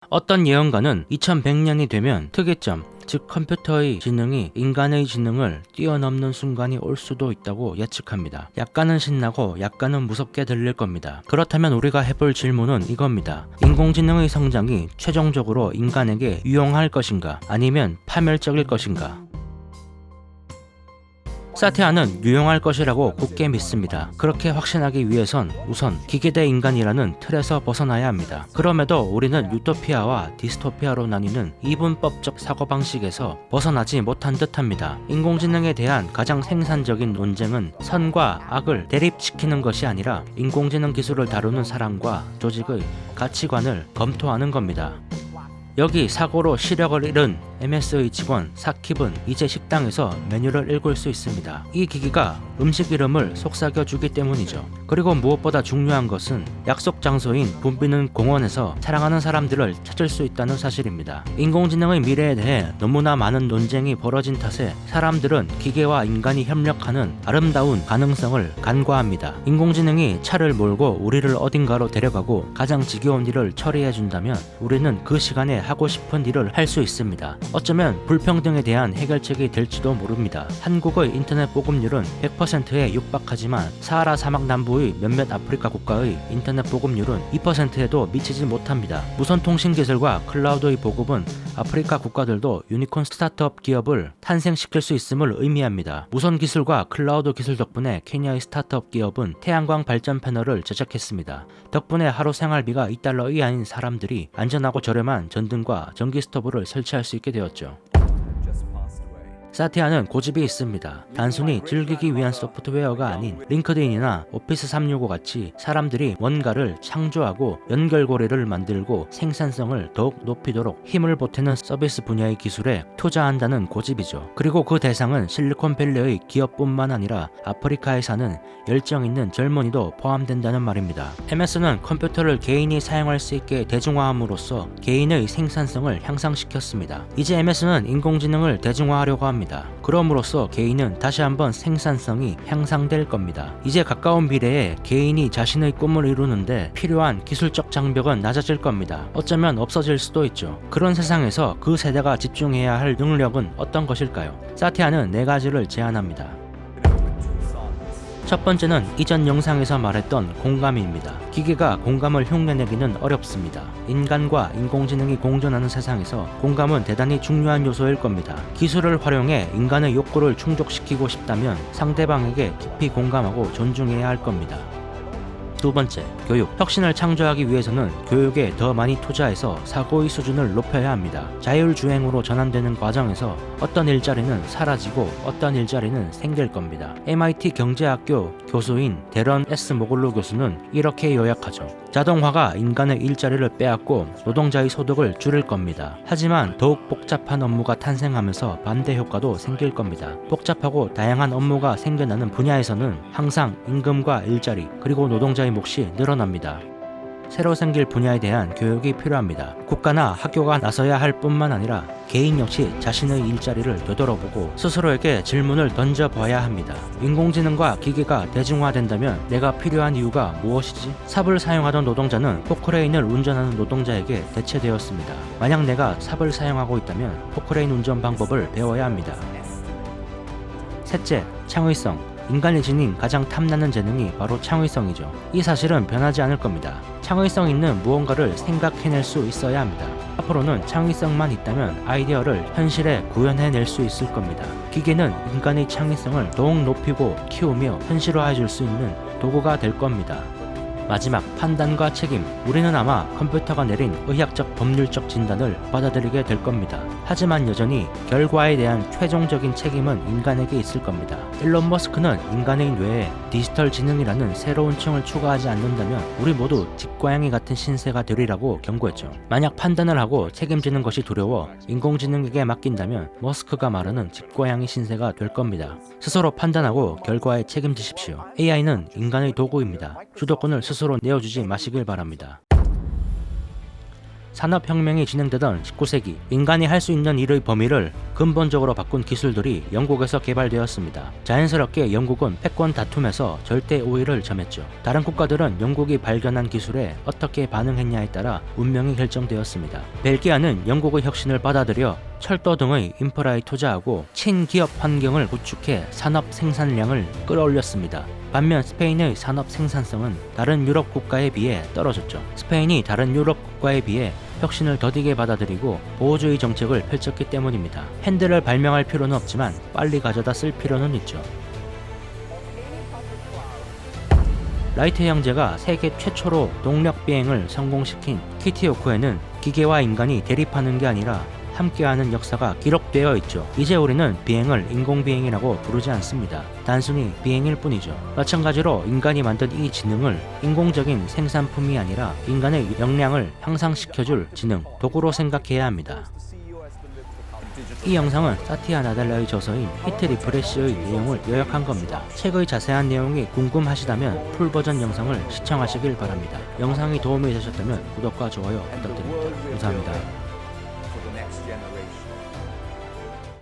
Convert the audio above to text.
어떤 예언가는 2100년이 되면 특이점, 즉 컴퓨터의 지능이 인간의 지능을 뛰어넘는 순간이 올 수도 있다고 예측합니다. 약간은 신나고 약간은 무섭게 들릴 겁니다. 그렇다면 우리가 해볼 질문은 이겁니다. 인공지능의 성장이 최종적으로 인간에게 유용할 것인가, 아니면 파멸적일 것인가? 사티아는 유용할 것이라고 굳게 믿습니다. 그렇게 확신하기 위해선 우선 기계 대 인간이라는 틀에서 벗어나야 합니다. 그럼에도 우리는 유토피아와 디스토피아로 나뉘는 이분법적 사고방식에서 벗어나지 못한 듯합니다. 인공지능에 대한 가장 생산적인 논쟁은 선과 악을 대립시키는 것이 아니라 인공지능 기술을 다루는 사람과 조직의 가치관을 검토하는 겁니다. 여기 사고로 시력을 잃은 MS의 직원 사킵은 이제 식당에서 메뉴를 읽을 수 있습니다. 이 기기가 음식 이름을 속삭여주기 때문이죠. 그리고 무엇보다 중요한 것은 약속 장소인 붐비는 공원에서 사랑하는 사람들을 찾을 수 있다는 사실입니다. 인공지능의 미래에 대해 너무나 많은 논쟁이 벌어진 탓에 사람들은 기계와 인간이 협력하는 아름다운 가능성을 간과합니다. 인공지능이 차를 몰고 우리를 어딘가로 데려가고 가장 지겨운 일을 처리해준다면 우리는 그 시간에 하고 싶은 일을 할 수 있습니다. 어쩌면 불평등에 대한 해결책이 될지도 모릅니다. 한국의 인터넷 보급률은 100%에 육박하지만 사하라 사막 남부의 몇몇 아프리카 국가의 인터넷 보급률은 2%에도 미치지 못합니다. 무선 통신 기술과 클라우드의 보급은 아프리카 국가들도 유니콘 스타트업 기업을 탄생시킬 수 있음을 의미합니다. 무선 기술과 클라우드 기술 덕분에 케냐의 스타트업 기업은 태양광 발전 패널을 제작했습니다. 덕분에 하루 생활비가 $2 이하인 사람들이 안전하고 저렴한 전등과 전기 스토브를 설치할 수 있게 되었죠. 사티아는 고집이 있습니다. 단순히 즐기기 위한 소프트웨어가 아닌 링크드인이나 오피스 365 같이 사람들이 뭔가를 창조하고 연결고리를 만들고 생산성을 더욱 높이도록 힘을 보태는 서비스 분야의 기술에 투자한다는 고집이죠. 그리고 그 대상은 실리콘밸리의 기업뿐만 아니라 아프리카에 사는 열정 있는 젊은이도 포함된다는 말입니다. MS는 컴퓨터를 개인이 사용할 수 있게 대중화함으로써 개인의 생산성을 향상시켰습니다. 이제 MS는 인공지능을 대중화하려고 합니다. 그럼으로써 개인은 다시 한번 생산성이 향상될 겁니다. 이제 가까운 미래에 개인이 자신의 꿈을 이루는데 필요한 기술적 장벽은 낮아질 겁니다. 어쩌면 없어질 수도 있죠. 그런 세상에서 그 세대가 집중해야 할 능력은 어떤 것일까요? 사티아는 4가지를 제안합니다. 첫 번째는 이전 영상에서 말했던 공감입니다. 기계가 공감을 흉내내기는 어렵습니다. 인간과 인공지능이 공존하는 세상에서 공감은 대단히 중요한 요소일 겁니다. 기술을 활용해 인간의 욕구를 충족시키고 싶다면 상대방에게 깊이 공감하고 존중해야 할 겁니다. 두 번째, 교육. 혁신을 창조하기 위해서는 교육에 더 많이 투자해서 사고의 수준을 높여야 합니다. 자율주행으로 전환되는 과정에서 어떤 일자리는 사라지고 어떤 일자리는 생길 겁니다. MIT 경제학교 교수인 데런 S. 모글로 교수는 이렇게 요약하죠. 자동화가 인간의 일자리를 빼앗고 노동자의 소득을 줄일 겁니다. 하지만 더욱 복잡한 업무가 탄생하면서 반대 효과도 생길 겁니다. 복잡하고 다양한 업무가 생겨나는 분야에서는 항상 임금과 일자리 그리고 노동자의 몫이 늘어납니다. 새로 생길 분야에 대한 교육이 필요합니다. 국가나 학교가 나서야 할 뿐만 아니라 개인 역시 자신의 일자리를 되돌아보고 스스로에게 질문을 던져봐야 합니다. 인공지능과 기계가 대중화된다면 내가 필요한 이유가 무엇이지? 삽을 사용하던 노동자는 포크레인을 운전하는 노동자에게 대체되었습니다. 만약 내가 삽을 사용하고 있다면 포크레인 운전 방법을 배워야 합니다. 셋째, 창의성. 인간이 지닌 가장 탐나는 재능이 바로 창의성이죠. 이 사실은 변하지 않을 겁니다. 창의성 있는 무언가를 생각해낼 수 있어야 합니다. 앞으로는 창의성만 있다면 아이디어를 현실에 구현해낼 수 있을 겁니다. 기계는 인간의 창의성을 더욱 높이고 키우며 현실화해 줄 수 있는 도구가 될 겁니다. 마지막, 판단과 책임. 우리는 아마 컴퓨터가 내린 의학적 법률적 진단을 받아들이게 될 겁니다. 하지만 여전히 결과에 대한 최종적인 책임은 인간에게 있을 겁니다. 일론 머스크는 인간의 뇌에 디지털 지능이라는 새로운 층을 추가하지 않는다면 우리 모두 집고양이 같은 신세가 되리라고 경고했죠. 만약 판단을 하고 책임지는 것이 두려워 인공지능에게 맡긴다면 머스크가 말하는 집고양이 신세가 될 겁니다. 스스로 판단하고 결과에 책임지십시오. AI는 인간의 도구입니다. 주도권을 스스로 내어주지 마시길 바랍니다. 산업혁명이 진행되던 19세기, 인간이 할 수 있는 일의 범위를 근본적으로 바꾼 기술들이 영국에서 개발되었습니다. 자연스럽게 영국은 패권 다툼에서 절대 우위를 점했죠. 다른 국가들은 영국이 발견한 기술에 어떻게 반응했냐에 따라 운명이 결정되었습니다. 벨기아는 영국의 혁신을 받아들여 철도 등의 인프라에 투자하고 친기업 환경을 구축해 산업 생산량을 끌어올렸습니다. 반면 스페인의 산업 생산성은 다른 유럽 국가에 비해 떨어졌죠. 스페인이 다른 유럽 국가에 비해 혁신을 더디게 받아들이고 보호주의 정책을 펼쳤기 때문입니다. 핸들을 발명할 필요는 없지만 빨리 가져다 쓸 필요는 있죠. 라이트 형제가 세계 최초로 동력 비행을 성공시킨 키티오쿠에는 기계와 인간이 대립하는 게 아니라 함께하는 역사가 기록되어 있죠. 이제 우리는 비행을 인공비행이라고 부르지 않습니다. 단순히 비행일 뿐이죠. 마찬가지로 인간이 만든 이 지능을 인공적인 생산품이 아니라 인간의 역량을 향상시켜줄 지능, 도구로 생각해야 합니다. 이 영상은 사티아 나델라의 저서인 히트 리프레시의 내용을 요약한 겁니다. 책의 자세한 내용이 궁금하시다면 풀버전 영상을 시청하시길 바랍니다. 영상이 도움이 되셨다면 구독과 좋아요 부탁드립니다. 감사합니다. for the next generation.